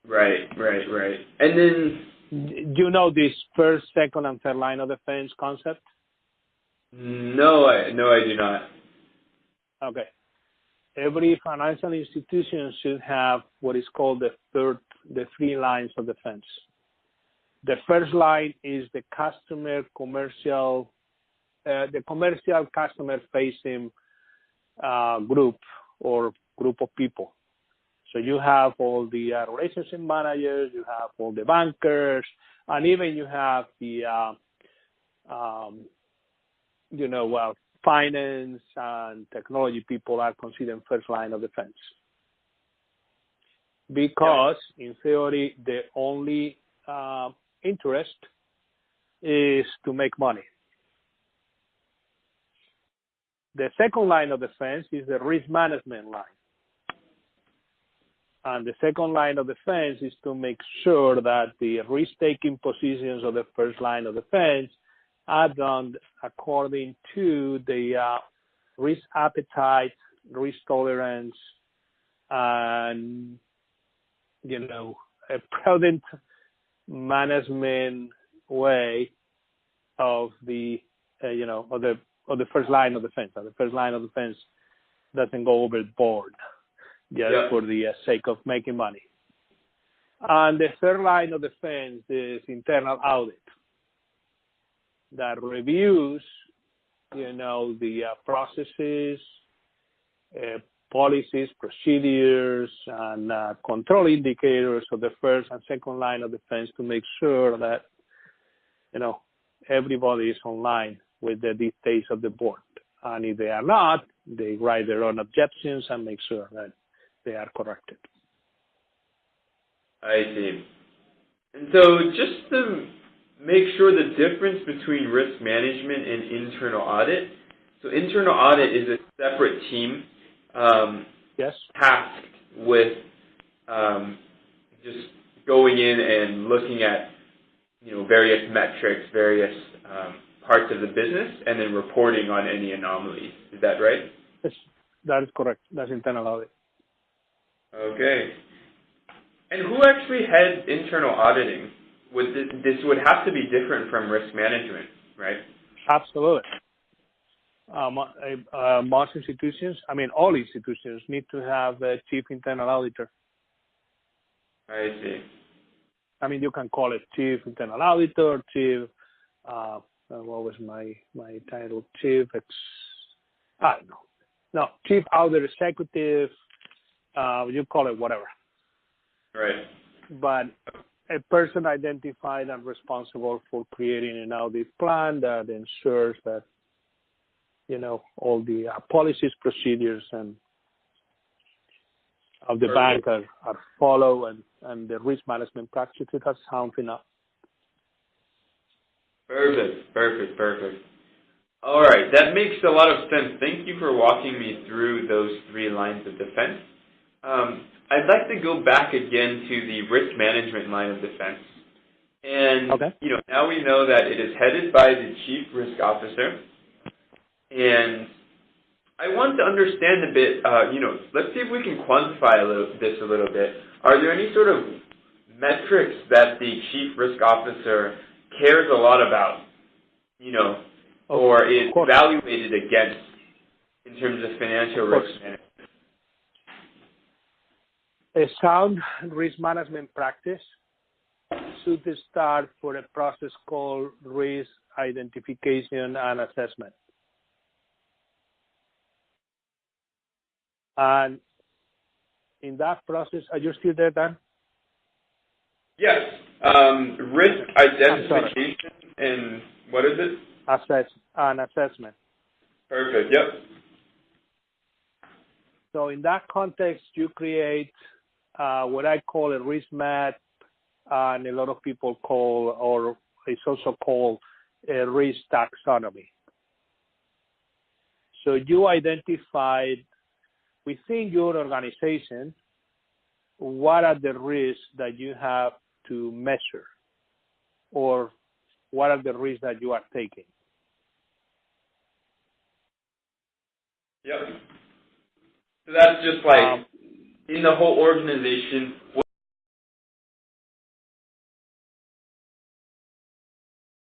Right. And then, Do you know this first, second, and third line of defense concept? no, I do not. Okay. Every financial institution should have what is called the three lines of defense. The first line is the commercial customer facing group or group of people. So you have all the relationship managers, you have all the bankers, and even you have the finance and technology people are considered first line of defense. Because in theory, the only interest is to make money. The second line of defense is the risk management line. And the second line of defense is to make sure that the risk-taking positions of the first line of defense are done according to the risk appetite, risk tolerance, and a prudent management way of the first line of defense. The first line of defense doesn't go overboard just for the sake of making money. And the third line of defense is internal audit that reviews, the processes, policies, procedures, and control indicators of the first and second line of defense to make sure that, everybody is online with the dictates of the board. And if they are not, they write their own objections and make sure that they are corrected. I see. And so just to make sure the difference between risk management and internal audit. So internal audit is a separate team tasked with just going in and looking at various metrics, various parts of the business, and then reporting on any anomalies. Is that right? Yes, that is correct. That's internal audit. Okay. And who actually heads internal auditing? This would have to be different from risk management, right? Absolutely. Most institutions, all institutions need to have a chief internal auditor. I see. You can call it chief internal auditor, chief, what was my title? Chief audit executive, you call it whatever. Right. But a person identified and responsible for creating an audit plan that ensures that, all the policies, procedures, and of the bank are followed, and the risk management practices are sound enough. Perfect. All right, that makes a lot of sense. Thank you for walking me through those three lines of defense. I'd like to go back again to the risk management line of defense. And, now we know that it is headed by the chief risk officer. And I want to understand a bit, let's see if we can quantify this a little bit. Are there any sort of metrics that the chief risk officer cares a lot about, or is evaluated against in terms of financial risk management? A sound risk management practice should start for a process called risk identification and assessment. And in that process, are you still there, Dan? Yes. Risk identification and what is it? Assessment. Perfect. Yep. So in that context, you create what I call a risk map, and a lot of people call, or it's also called a risk taxonomy. So you identified within your organization what are the risks that you have to measure, or what are the risks that you are taking. Yep. So that's just like in the whole organization